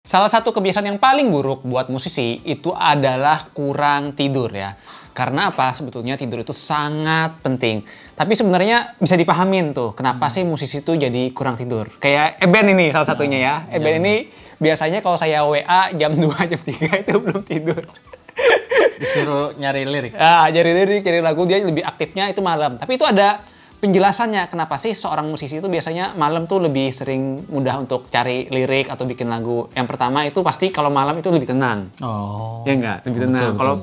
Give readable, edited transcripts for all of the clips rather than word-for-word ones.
Salah satu kebiasaan yang paling buruk buat musisi itu adalah kurang tidur ya. Karena apa? Sebetulnya tidur itu sangat penting. Tapi sebenarnya bisa dipahamin tuh, kenapa sih musisi itu jadi kurang tidur. Kayak Eben ini salah satunya ya. Eben ini biasanya kalau saya WA jam 2, jam 3 itu belum tidur. Disuruh nyari lirik. Nyari lirik, cari lagu, dia lebih aktifnya itu malam. Tapi itu ada penjelasannya kenapa sih seorang musisi itu biasanya malam tuh lebih sering mudah untuk cari lirik atau bikin lagu. Yang pertama itu pasti kalau malam itu lebih tenang. Oh. Ya enggak? Lebih tenang. Kalau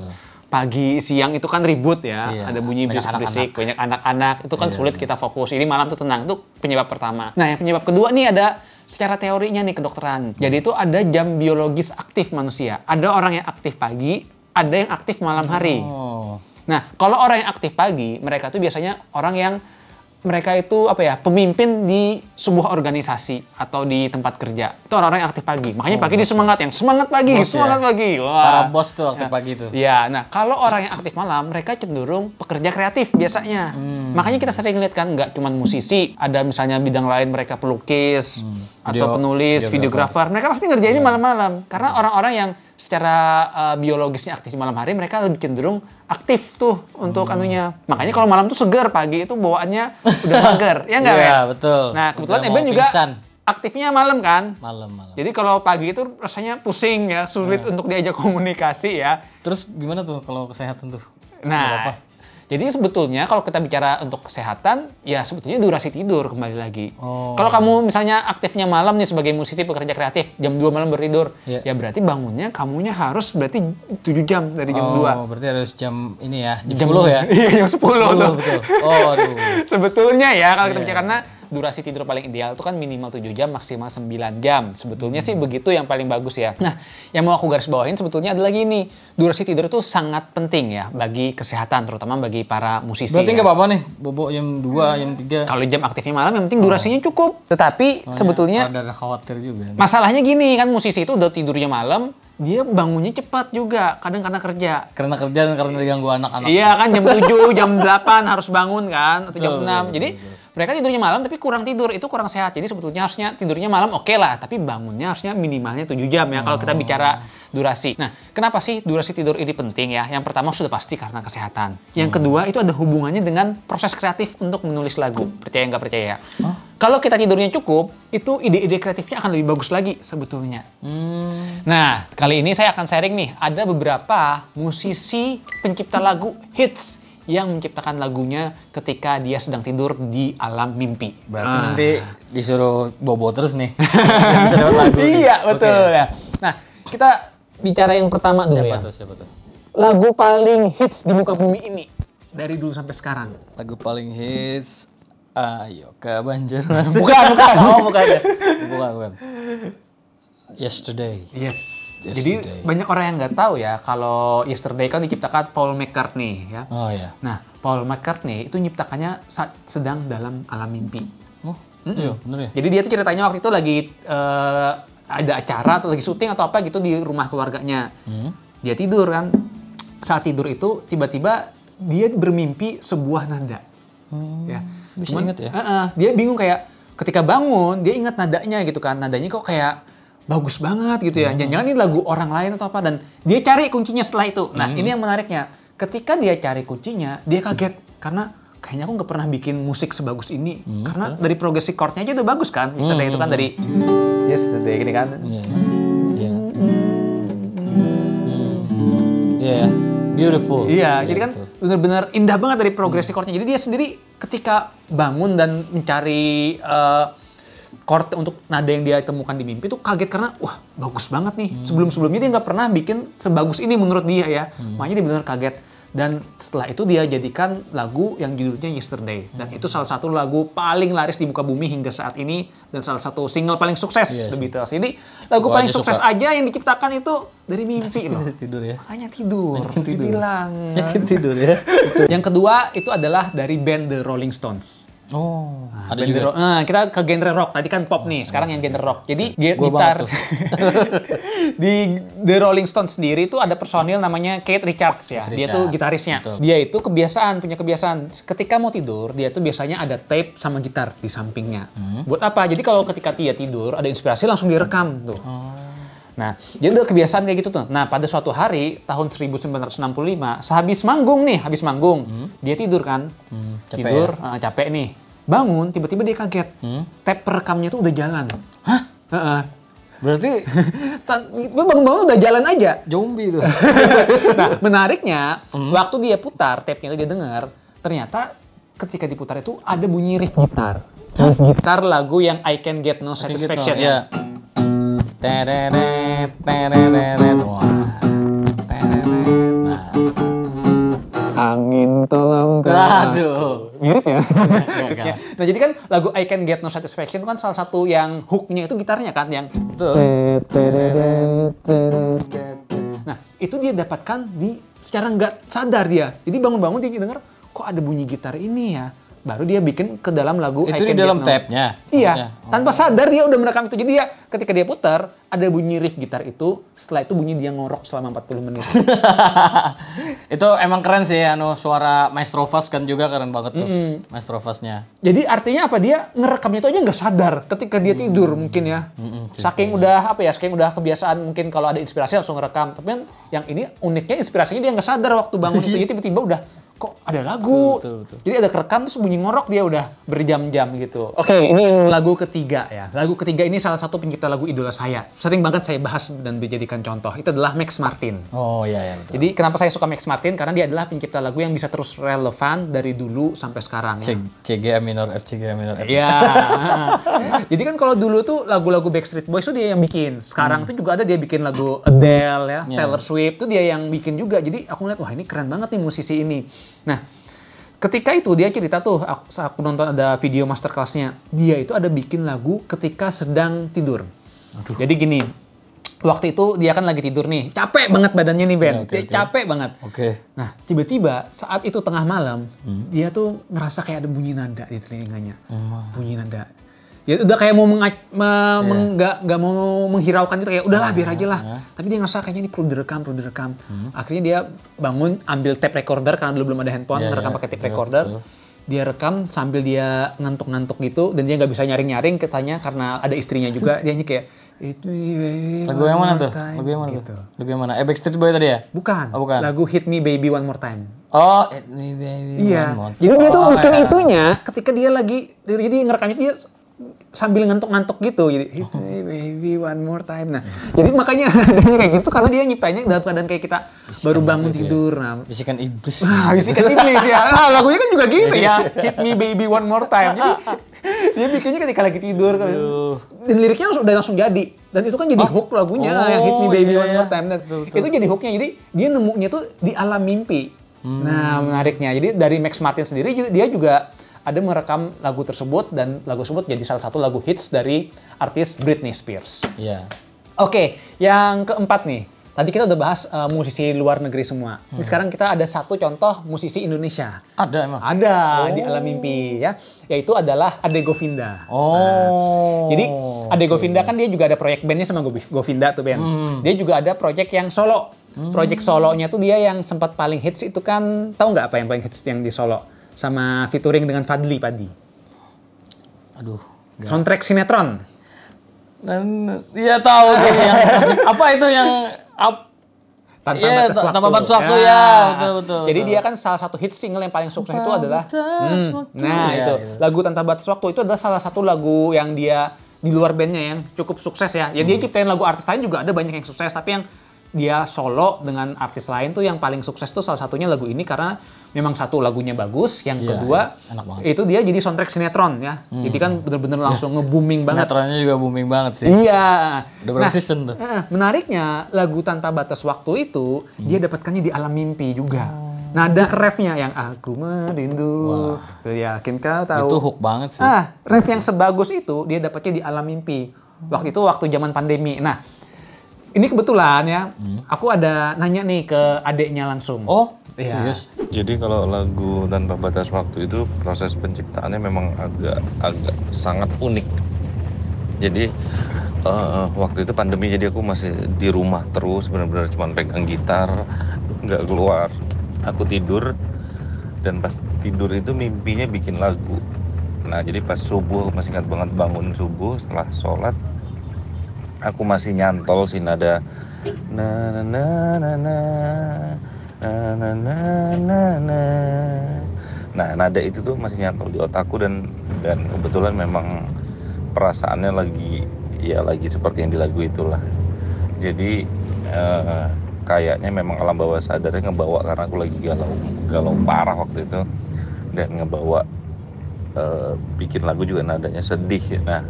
pagi, siang itu kan ribut ya. Iya, ada bunyi berisik-berisik, banyak anak-anak. Itu kan sulit kita fokus. Ini malam tuh tenang. Itu penyebab pertama. Nah, yang penyebab kedua nih ada secara teorinya nih kedokteran. Jadi itu ada jam biologis aktif manusia. Ada orang yang aktif pagi, ada yang aktif malam hari. Oh. Nah, kalau orang yang aktif pagi, mereka tuh biasanya orang yang mereka itu pemimpin di sebuah organisasi atau di tempat kerja. Itu orang-orang yang aktif pagi. Makanya pagi dia semangat, yang semangat pagi, semangat pagi. Wah. Para bos tuh aktif pagi tuh. Iya, nah kalau orang yang aktif malam, mereka cenderung pekerja kreatif biasanya. Makanya kita sering lihat kan, nggak cuma musisi, ada misalnya bidang lain mereka pelukis, atau penulis, videografer. Mereka pasti ngerjainnya malam-malam. Karena orang-orang yang secara biologisnya aktif di malam hari, mereka lebih cenderung aktif tuh untuk anunya. Makanya kalau malam tuh seger, pagi itu bawaannya udah mager. Ya enggak, Iya, betul. Nah, kebetulan Udah Eben mau juga pingsan. aktifnya malam kan? Malam. Jadi kalau pagi itu rasanya pusing ya, sulit untuk diajak komunikasi ya. Terus gimana tuh kalau kesehatan tuh? Nah, jadi sebetulnya kalau kita bicara untuk kesehatan, ya sebetulnya durasi tidur kembali lagi. Kalau kamu misalnya aktifnya malam nih sebagai musisi pekerja kreatif, jam 2 malam bertidur, ya berarti bangunnya kamunya harus berarti 7 jam dari jam 2. Oh, berarti harus jam ini ya, jam 10 ya? Iya, jam 10 tuh. Betul. Oh, aduh. Sebetulnya ya kalau kita bicara, karena durasi tidur paling ideal itu kan minimal 7 jam, maksimal 9 jam. Sebetulnya sih begitu yang paling bagus ya. Nah, yang mau aku garis bawahin sebetulnya adalah gini. Durasi tidur itu sangat penting ya bagi kesehatan, terutama bagi para musisi. Berarti nggak ya. apa-apa nih, bobo jam 2, jam 3. Kalau jam aktifnya malam yang penting durasinya cukup. Tetapi sebetulnya ada khawatir juga. masalahnya gini, kan musisi itu udah tidurnya malam, dia bangunnya cepat juga, kadang karena kerja. Karena kerja dan karena diganggu anak-anak. Iya kan, jam 7, jam 8 harus bangun kan, atau jam 6. Jadi mereka tidurnya malam tapi kurang tidur, itu kurang sehat. Jadi sebetulnya harusnya tidurnya malam oke lah, tapi bangunnya harusnya minimalnya 7 jam ya kalau kita bicara durasi. Nah, kenapa sih durasi tidur ini penting ya? Yang pertama sudah pasti karena kesehatan. Yang kedua itu ada hubungannya dengan proses kreatif untuk menulis lagu. Percaya nggak percaya? Kalau kita tidurnya cukup, itu ide-ide kreatifnya akan lebih bagus lagi sebetulnya. Nah, kali ini saya akan sharing nih, ada beberapa musisi pencipta lagu hits yang menciptakan lagunya ketika dia sedang tidur di alam mimpi. Berarti nanti disuruh bobo terus nih. Nggak bisa lewat lagu. Iya, betul ya. Nah, kita bicara yang pertama dulu ya. Siapa tuh? Lagu paling hits di muka bumi ini dari dulu sampai sekarang. Lagu paling hits, ayo ke Banjarmasin. Bukan. Oh, bukan ya. Bukan. Yesterday. Yes. Jadi Yesterday. banyak orang yang nggak tahu ya kalau Yesterday kan diciptakan Paul McCartney ya. Oh ya. Nah, Paul McCartney itu nyiptakannya saat sedang dalam alam mimpi. Oh, iya, bener ya. Jadi dia tuh ceritanya waktu itu lagi ada acara atau lagi syuting atau apa gitu di rumah keluarganya. Dia tidur kan. Saat tidur itu tiba-tiba dia bermimpi sebuah nada. Ya. Bisa ingat ya? Dia bingung kayak ketika bangun dia ingat nadanya gitu kan. Nadanya kok kayak bagus banget gitu ya. Jangan-jangan ini lagu orang lain atau apa. Dan dia cari kuncinya setelah itu. Nah, ini yang menariknya. Ketika dia cari kuncinya, dia kaget. Karena kayaknya aku nggak pernah bikin musik sebagus ini. Karena dari progresi chord-nya aja udah bagus kan. Yesterday itu kan dari Yesterday gini kan. Iya. Beautiful. Iya, jadi kan benar-benar indah banget dari progresi chord-nya. Jadi dia sendiri ketika bangun dan mencari chord untuk nada yang dia temukan di mimpi itu kaget karena wah bagus banget nih. Sebelum-sebelumnya dia nggak pernah bikin sebagus ini menurut dia ya. Makanya dia benar kaget. Dan setelah itu dia jadikan lagu yang judulnya Yesterday. Dan itu salah satu lagu paling laris di muka bumi hingga saat ini. Dan salah satu single paling sukses The Beatles. Jadi lagu paling sukses aja yang diciptakan itu dari mimpi loh. Tidur ya. Makanya tidur. Dibilang. Yakin tidur ya. Yang kedua itu adalah dari band The Rolling Stones. Oh, Nah, ada juga. kita ke genre rock. Tadi kan pop nih, sekarang yang genre rock. Jadi gitar di The Rolling Stones sendiri itu ada personil namanya Keith Richards ya. Dia tuh gitarisnya. Betul. Dia itu punya kebiasaan. Ketika mau tidur, dia tuh biasanya ada tape sama gitar di sampingnya. Buat apa? Jadi kalau ketika dia tidur, ada inspirasi langsung direkam tuh. Nah, dia udah kebiasaan kayak gitu tuh. Nah, pada suatu hari tahun 1965, sehabis manggung, dia tidur kan. Capek Tidur, capek nih. Bangun, tiba-tiba dia kaget. Tab perekamnya tuh udah jalan. Hah? Heeh. Berarti Bangun-bangun udah jalan aja. zombie tuh. Nah, menariknya, waktu dia putar, tabnya itu dia dengar, ternyata ketika diputar itu ada bunyi riff gitar. Riff gitar lagu yang I Can Get No Satisfaction gitu, ya. Tereret, tereret. Wah. Tereret. Nah. Angin tolong Aduh. mirip ya. Enggak. Nah, jadi kan lagu I Can Get No Satisfaction itu kan salah satu yang hooknya itu gitarnya kan yang Betul. Nah, itu dia dapatkan secara nggak sadar dia. Jadi bangun-bangun dia denger kok ada bunyi gitar ini ya. Baru dia bikin ke dalam lagu Itu I di Can dalam Get No. tabnya? Iya, Oh. tanpa sadar dia udah merekam itu. Jadi dia ketika dia putar ada bunyi riff gitar itu, setelah itu bunyi dia ngorok selama 40 menit. Itu emang keren sih, suara Maestro Fast kan juga keren banget tuh. Maestro Fast-nya. Jadi artinya apa? Dia ngerekamnya itu aja nggak sadar ketika dia tidur mungkin ya. Saking udah saking udah kebiasaan mungkin kalau ada inspirasi langsung ngerekam. Tapi yang ini uniknya inspirasinya dia nggak sadar waktu bangun itu. Jadi tiba-tiba udah kok ada lagu. Betul. Jadi ada kerekam terus bunyi ngorok dia udah berjam-jam gitu. Oke, ini lagu ketiga ya. Lagu ketiga ini salah satu pencipta lagu idola saya. Sering banget saya bahas dan dijadikan contoh. Itu adalah Max Martin. Oh iya betul. Jadi kenapa saya suka Max Martin? Karena dia adalah pencipta lagu yang bisa terus relevan dari dulu sampai sekarang ya. C G A minor F, C G A minor F. Iya. Jadi kan kalau dulu tuh lagu-lagu Backstreet Boys tuh dia yang bikin. Sekarang tuh juga ada dia bikin lagu Adele ya, Taylor Swift tuh dia yang bikin juga. Jadi aku ngeliat wah ini keren banget nih musisi ini. Nah, ketika itu dia cerita tuh, aku nonton ada video masterclass-nya. Dia itu ada bikin lagu ketika sedang tidur. Jadi gini, waktu itu dia kan lagi tidur nih, capek banget badannya nih Ben, dia capek banget. Nah, tiba-tiba saat itu tengah malam, dia tuh ngerasa kayak ada bunyi nada di telinganya, bunyi nada. Ya udah kayak mau nggak mau menghiraukan gitu, kayak udahlah biar aja lah. Tapi dia ngerasa kayaknya ini perlu direkam. Akhirnya dia bangun, ambil tape recorder karena dulu belum ada handphone, ngerekam pakai tape recorder. Dia rekam sambil dia ngantuk-ngantuk gitu, dan dia nggak bisa nyaring-nyaring katanya karena ada istrinya juga. Dia hanya kayak lagu yang mana tuh? Lagu yang mana gitu. tuh? Lagu yang mana? Backstreet Boy tadi ya? Bukan. Oh, bukan. Lagu Hit Me Baby One More Time. Oh, Hit Me Baby Iya. One More Time. Jadi dia tuh bikin iya. itunya ketika dia lagi, jadi ngerekamnya dia sambil ngantuk-ngantuk gitu. Jadi Hit Me Baby One More Time. Nah, jadi makanya kayak gitu karena dia nyiptanya dalam keadaan kayak kita baru bangun tidur. Nah, Bisikan iblis. bisikan iblis ya. Nah, lagunya kan juga gitu ya. Hit Me Baby One More Time. Jadi dia bikinnya ketika lagi tidur. Dan liriknya langsung jadi. Dan itu kan jadi hook lagunya yang Hit Me Baby One More Time. Dan itu jadi hooknya. Jadi dia nemunya tuh di alam mimpi. Nah, menariknya. Jadi dari Max Martin sendiri dia juga ada merekam lagu tersebut, dan lagu tersebut jadi salah satu lagu hits dari artis Britney Spears. Iya. Oke, yang keempat nih. Tadi kita udah bahas musisi luar negeri semua. Ini sekarang kita ada satu contoh musisi Indonesia. Ada emang? Ada di alam mimpi ya. Yaitu adalah Ade Govinda. Jadi Ade Govinda kan dia juga ada proyek bandnya sama Govinda tuh Ben. Dia juga ada proyek yang solo. Proyek solonya tuh dia yang sempat paling hits itu kan, tahu nggak apa yang paling hits yang di solo? Sama featuring dengan Fadly Padi. Aduh. Soundtrack sinetron. Dan iya tahu sih yang apa itu yang tanpa batas waktu ya, betul. Jadi dia kan salah satu hit single yang paling sukses itu adalah itu lagu Tanpa Batas Waktu. Itu adalah salah satu lagu yang dia di luar bandnya yang cukup sukses ya. Ya dia ciptain lagu artis lain juga ada banyak yang sukses, tapi yang dia solo dengan artis lain tuh yang paling sukses tuh salah satunya lagu ini karena memang satu lagunya bagus, yang kedua itu dia jadi soundtrack sinetron ya. Jadi kan bener-bener langsung nge-booming banget. Sinetronnya juga booming banget sih. Iya. Udah berapa season tuh? Menariknya lagu Tanpa Batas Waktu itu dia dapatkannya di alam mimpi juga. Nada refnya yang aku merindu, yakin kau tahu. Itu hook banget sih. Ref yang sebagus itu dia dapatnya di alam mimpi. Waktu itu waktu zaman pandemi. Nah, ini kebetulan ya, aku ada nanya nih ke adeknya langsung. Oh, iya. serius? Jadi kalau lagu Tanpa Batas Waktu itu proses penciptaannya memang agak sangat unik. Jadi waktu itu pandemi, jadi aku masih di rumah terus, benar-benar cuma pegang gitar, nggak keluar. Aku tidur, dan pas tidur itu mimpinya bikin lagu. Nah jadi pas subuh, masih ingat banget bangun subuh setelah sholat, aku masih nyantol sih nada na na na na na na na na na na. Nah, nada itu tuh masih nyantol di otakku dan kebetulan memang perasaannya lagi seperti yang di lagu itulah. Jadi kayaknya memang alam bawah sadarnya ngebawa, karena aku lagi galau parah waktu itu, dan ngebawa bikin lagu juga nadanya sedih. Nah,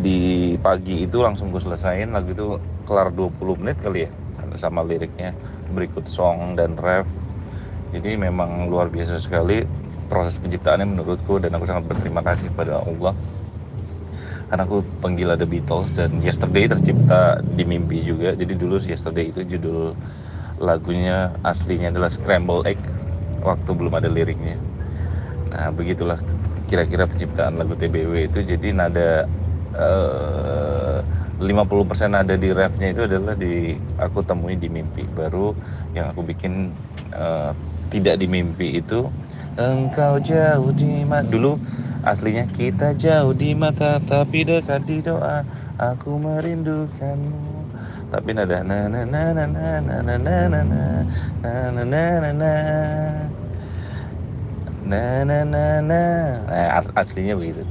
di pagi itu langsung gue selesain lagu itu, kelar 20 menit kali ya sama liriknya, berikut song dan ref. Jadi memang luar biasa sekali proses penciptaannya menurutku, dan aku sangat berterima kasih pada Allah karena aku penggila The Beatles, dan Yesterday tercipta di mimpi juga. Jadi dulu Yesterday itu judul lagunya aslinya adalah Scrambled Egg waktu belum ada liriknya. Nah, begitulah kira-kira penciptaan lagu TBW itu. Jadi nada 50% nada di refnya itu adalah aku temui di mimpi. Baru yang aku bikin tidak di mimpi itu engkau jauh di mata. Dulu aslinya kita jauh di mata tapi dekat di doa, aku merindukanmu. Tapi nada na na na na na na na na na na na na na na na. Aslinya begitu.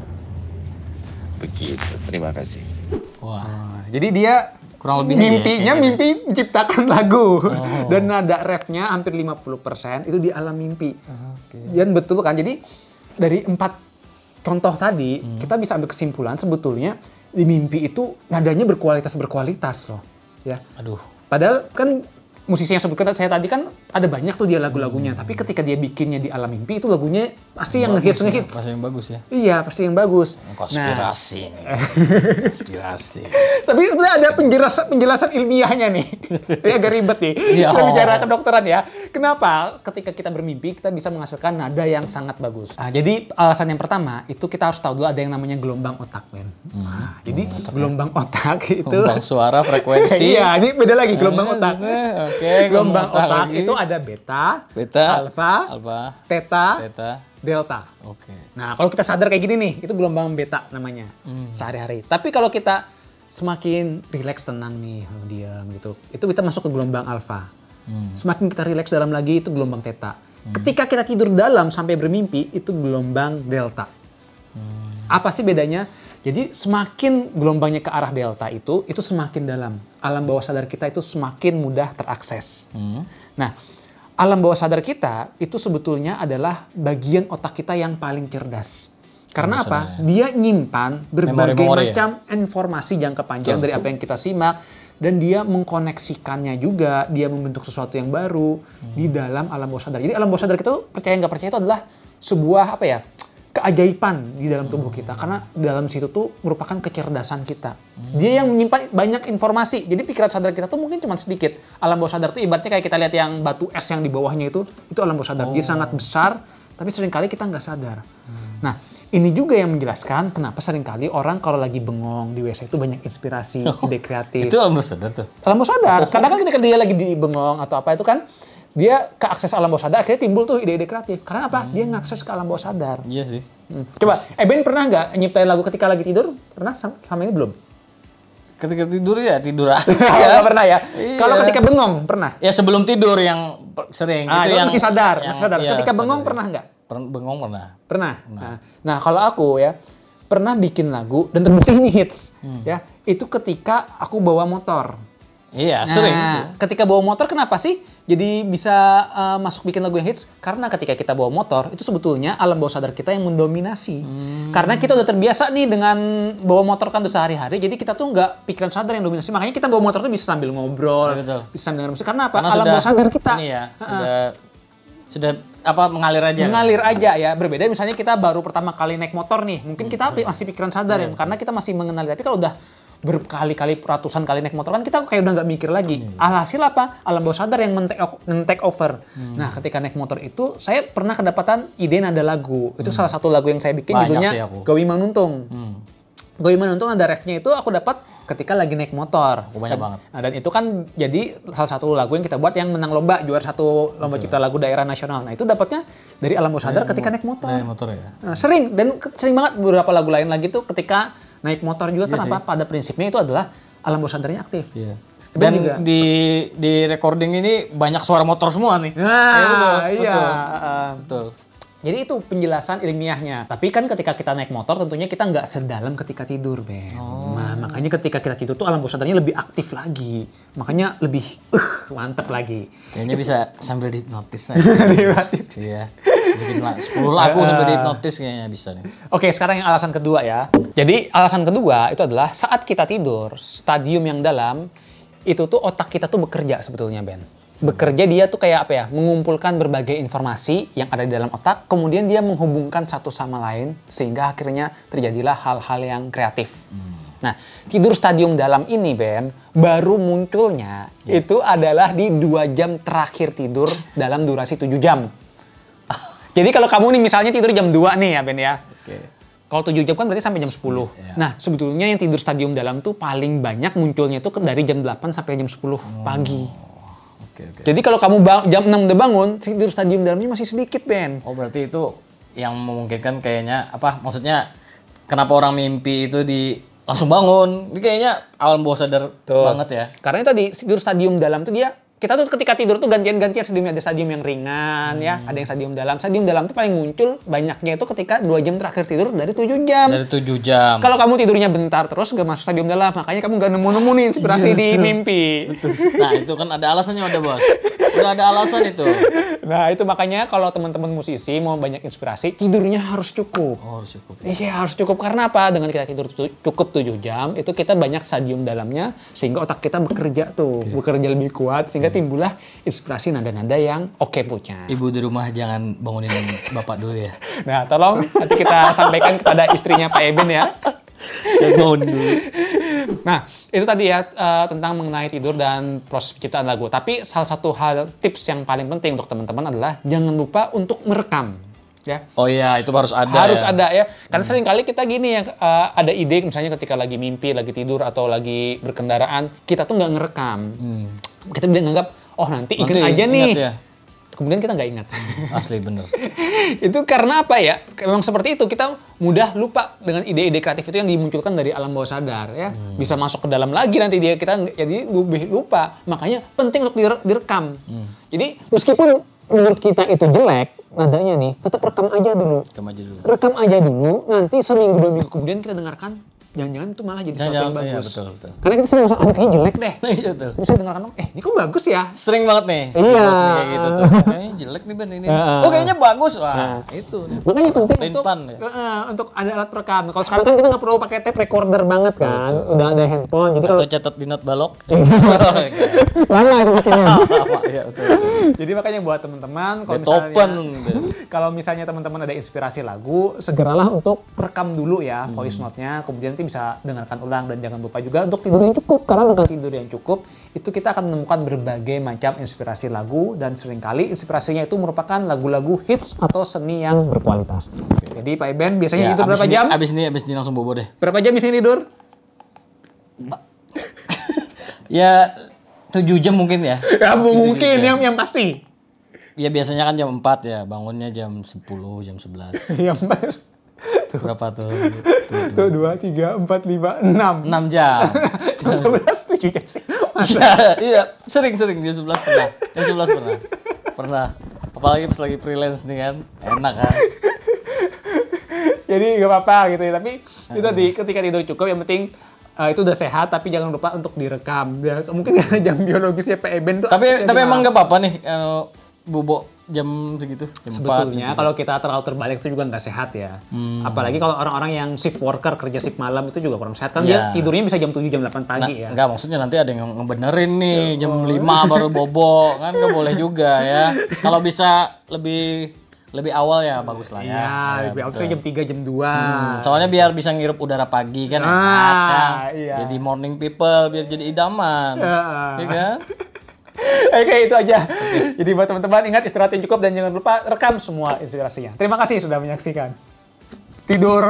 Begitu. Terima kasih. Wah. Jadi dia Kurang lebih mimpinya mimpi menciptakan lagu. Dan nada refnya hampir 50% itu di alam mimpi. Dan betul kan, jadi dari 4 contoh tadi kita bisa ambil kesimpulan sebetulnya di mimpi itu nadanya berkualitas loh ya. Aduh. Padahal kan musisi yang sebutkan saya tadi kan ada banyak tuh dia lagu-lagunya, tapi ketika dia bikinnya di alam mimpi itu lagunya pasti yang ngehits. Pasti yang bagus ya. Iya, pasti yang bagus. Konspirasi. Konspirasi. Tapi sebenarnya ada penjelasan ilmiahnya nih. Ini agak ribet nih. Kita bicara kedokteran ya. Kenapa ketika kita bermimpi kita bisa menghasilkan nada yang sangat bagus? Nah, jadi alasan yang pertama itu kita harus tahu dulu ada yang namanya gelombang otak, men. Nah, jadi gelombang otak itu gelombang suara, frekuensi. Iya, ini beda lagi gelombang otak. Oke, gelombang otak itu ada beta, alfa, theta, delta. Oke. Nah, kalau kita sadar kayak gini nih, itu gelombang beta namanya sehari-hari. Tapi kalau kita semakin rileks, tenang nih, diam gitu, itu kita masuk ke gelombang alfa. Semakin kita rileks dalam lagi, itu gelombang theta. Ketika kita tidur dalam sampai bermimpi, itu gelombang delta. Apa sih bedanya? Jadi semakin gelombangnya ke arah delta itu semakin dalam. Alam bawah sadar kita itu semakin mudah terakses. Nah, alam bawah sadar kita itu sebetulnya adalah bagian otak kita yang paling cerdas. Karena apa? Dia nyimpan berbagai macam informasi jangka panjang dari apa yang kita simak. Dan dia mengkoneksikannya juga, dia membentuk sesuatu yang baru di dalam alam bawah sadar. Jadi alam bawah sadar kita percaya nggak percaya itu adalah sebuah keajaiban di dalam tubuh kita, karena dalam situ tuh merupakan kecerdasan kita. Dia yang menyimpan banyak informasi. Jadi pikiran sadar kita tuh mungkin cuma sedikit. Alam bawah sadar tuh ibaratnya kayak kita lihat yang batu es yang di bawahnya itu alam bawah sadar. Dia sangat besar, tapi seringkali kita nggak sadar. Nah, ini juga yang menjelaskan kenapa seringkali orang kalau lagi bengong di WC itu banyak inspirasi, ide kreatif. Itu alam bawah sadar tuh? Alam bawah sadar. Karena kan ketika dia lagi di bengong atau apa itu kan, dia ke akses alam bawah sadar, akhirnya timbul tuh ide-ide kreatif. Karena apa? Dia ngakses ke alam bawah sadar. Iya sih. Coba, Ben pernah nggak nyiptain lagu ketika lagi tidur? Pernah sama ini belum? Ketika tidur ya tidur aja. Nggak pernah ya? Iya. Kalau ketika bengong, pernah? Ya sebelum tidur yang sering. Itu yang masih sadar. Iya, Ketika bengong pernah nggak? Bengong pernah. Pernah. Nah, kalau aku ya, pernah bikin lagu dan terbukti ini hits. Ya, itu ketika aku bawa motor. Iya, sering. Ketika bawa motor kenapa sih jadi bisa masuk bikin lagu yang hits? Karena ketika kita bawa motor, itu sebetulnya alam bawah sadar kita yang mendominasi. Karena kita udah terbiasa nih dengan bawa motor kan tuh sehari-hari, jadi kita tuh nggak pikiran sadar yang dominasi. Makanya kita bawa motor tuh bisa sambil ngobrol, bisa sambil musik. Karena apa? Karena alam bawah sadar kita. Ini ya, sudah mengalir aja. Mengalir aja ya. Berbeda misalnya kita baru pertama kali naik motor nih, mungkin kita masih pikiran sadar ya, karena kita masih mengenali. Tapi kalau udah berkali-kali, ratusan kali naik motor kan kita kayak udah nggak mikir lagi. Alhasil apa? Alam bawah sadar yang men-take over. Nah, ketika naik motor itu saya pernah kedapatan ide nada lagu. Itu salah satu lagu yang saya bikin judulnya Gawi Manuntung. Gawi Manuntung ada refnya itu aku dapat ketika lagi naik motor. Banyak banget. Nah, dan itu kan jadi salah satu lagu yang kita buat yang menang lomba, juara satu lomba cipta lagu daerah nasional. Nah, itu dapatnya dari alam bawah sadar ketika naik motor. Naik motor ya. Nah, sering banget beberapa lagu lain lagi tuh ketika Naik motor juga Iya kenapa? Pada prinsipnya itu adalah alam bawah sadarnya aktif. Iya. Tapi Dan juga- di recording ini banyak suara motor semua nih. Nah, iya. Betul. Betul. Jadi itu penjelasan ilmiahnya. Tapi kan ketika kita naik motor tentunya kita nggak sedalam ketika tidur, Ben. Nah, makanya ketika kita tidur tuh alam bawah sadarnya lebih aktif lagi. Makanya lebih mantep lagi. Kayaknya bisa sambil dihipnotis. Iya. Bikin 10 lagu sambil dihipnotis kayaknya bisa nih. Oke, sekarang yang alasan kedua ya. Jadi alasan kedua itu adalah saat kita tidur, stadium yang dalam, itu tuh otak kita tuh bekerja sebetulnya, Ben. Bekerja dia tuh kayak apa ya, mengumpulkan berbagai informasi yang ada di dalam otak, kemudian dia menghubungkan satu sama lain, sehingga akhirnya terjadilah hal-hal yang kreatif. Nah, tidur stadium dalam ini, Ben, baru munculnya itu adalah di 2 jam terakhir tidur dalam durasi 7 jam. Jadi kalau kamu nih misalnya tidur jam 2 nih ya, Ben ya. Oke. Kalau 7 jam kan berarti sampai jam 10. Iya. Nah, sebetulnya yang tidur stadium dalam tuh paling banyak munculnya tuh dari jam 8 sampai jam 10 pagi. Oke. Jadi kalau kamu jam 6 udah bangun, tidur stadium dalamnya masih sedikit, Ben. Oh, berarti itu yang memungkinkan kayaknya apa? Maksudnya kenapa orang mimpi itu langsung bangun? Ini kayaknya alam bawah sadar banget ya. Karena itu tadi tidur stadium dalam tuh kita tuh ketika tidur tuh gantian-gantian stadiumnya. Ada stadium yang ringan ya, ada yang stadium dalam. Stadium dalam tuh paling muncul banyaknya itu ketika 2 jam terakhir tidur dari 7 jam. Dari 7 jam. Kalau kamu tidurnya bentar terus gak masuk stadium dalam, makanya kamu gak nemu-nemu nih inspirasi di mimpi. Nah, itu kan ada alasannya udah, Bos. Udah ada alasan itu. Nah, itu makanya kalau teman-teman musisi mau banyak inspirasi, tidurnya harus cukup. Oh, harus cukup. Iya, harus cukup. Karena apa? Dengan kita tidur cukup 7 jam, itu kita banyak stadium dalamnya, sehingga otak kita bekerja tuh. Bekerja lebih kuat, sehingga timbullah inspirasi nada-nada yang oke punya. Ibu di rumah jangan bangunin bapak dulu ya. Nah, tolong nanti kita sampaikan kepada istrinya Pak Eben ya. Jangan bangun dulu. Nah, itu tadi ya tentang mengenai tidur dan proses penciptaan lagu. Tapi salah satu hal tips yang paling penting untuk teman-teman adalah jangan lupa untuk merekam. Ya. Oh iya, itu harus ada. Harus ya. ada ya. Karena sering kali kita gini ya, ada ide misalnya ketika lagi mimpi, lagi tidur, atau lagi berkendaraan, kita tuh nggak ngerekam. Kita udah nganggap, oh nanti ingat aja nih. Ya. Kemudian kita nggak ingat. Asli bener. Itu karena apa ya? Memang seperti itu, kita mudah lupa dengan ide-ide kreatif itu yang dimunculkan dari alam bawah sadar ya. Bisa masuk ke dalam lagi nanti kita jadi lebih lupa. Makanya penting untuk direkam. Jadi meskipun menurut kita itu jelek nadanya nih, tetap rekam aja dulu. Rekam aja dulu, nanti seminggu 2 minggu kemudian kita dengarkan. Jangan-jangan itu malah jadi sesuatu yang bagus. Iya, betul. Karena kita sering merasa, kayaknya jelek deh. Iya, betul. Terus saya dengarkan, ini kok bagus ya? Sering banget nih. Iya. Bos nih kayak gitu tuh. Kayaknya jelek nih Ben ini. Oh, kayaknya bagus. Wah, itu nih. Makanya penting Pelin-pelan, untuk ada alat perekam. Kalau sekarang kan kita nggak perlu pakai tape recorder banget kan. Udah ada handphone. Jadi kalau Atau catat di note balok. lama itu bikinnya. Iya, betul. Jadi makanya buat teman-teman kalau Beethoven. kalau misalnya teman-teman ada inspirasi lagu, segeralah untuk rekam dulu ya voice note-nya, kemudian nanti bisa dengarkan ulang dan jangan lupa juga untuk tidur yang cukup, karena dengan tidur yang cukup itu kita akan menemukan berbagai macam inspirasi lagu dan seringkali inspirasinya itu merupakan lagu-lagu hits atau seni yang berkualitas. Jadi Pak Eben biasanya tidur berapa jam? Abis ini langsung bobo deh. Berapa jam biasanya tidur? Ya 7 jam mungkin ya. Ya mungkin yang pasti. Ya biasanya kan jam 4 ya, bangunnya jam 10, jam 11. Yang pasti. Berapa tuh? Tuh 2, 3, 4, 5, 6. 6 jam. Jam 11, 7 jam sih. Iya, sering jam 11 pernah. Jam 11 pernah. Apalagi pas lagi freelance nih kan, enak kan. Jadi gak apa-apa gitu ya, tapi itu tadi ketika tidur cukup yang penting itu udah sehat, tapi jangan lupa untuk direkam. Ya, mungkin jam biologisnya Pak Eben tuh. Tapi emang gak apa-apa nih bobo jam segitu, jam 4. Sebetulnya kalau kita terlalu terbalik itu juga nggak sehat ya. Apalagi kalau orang-orang yang shift worker, kerja shift malam itu juga kurang sehat. Kan dia tidurnya bisa jam 7, jam 8 pagi ya. Enggak, maksudnya nanti ada yang ngebenerin nih jam 5 baru bobo. Kan nggak boleh juga ya. Kalau bisa lebih awal ya bagus lah ya. Iya, lebih awal jam 3, jam 2. Soalnya biar bisa ngirup udara pagi kan enak kan. Iya. Jadi morning people, biar jadi idaman. Iya kan? Oke, itu aja. Jadi buat teman-teman ingat istirahat yang cukup dan jangan lupa rekam semua inspirasinya. Terima kasih sudah menyaksikan. Tidur.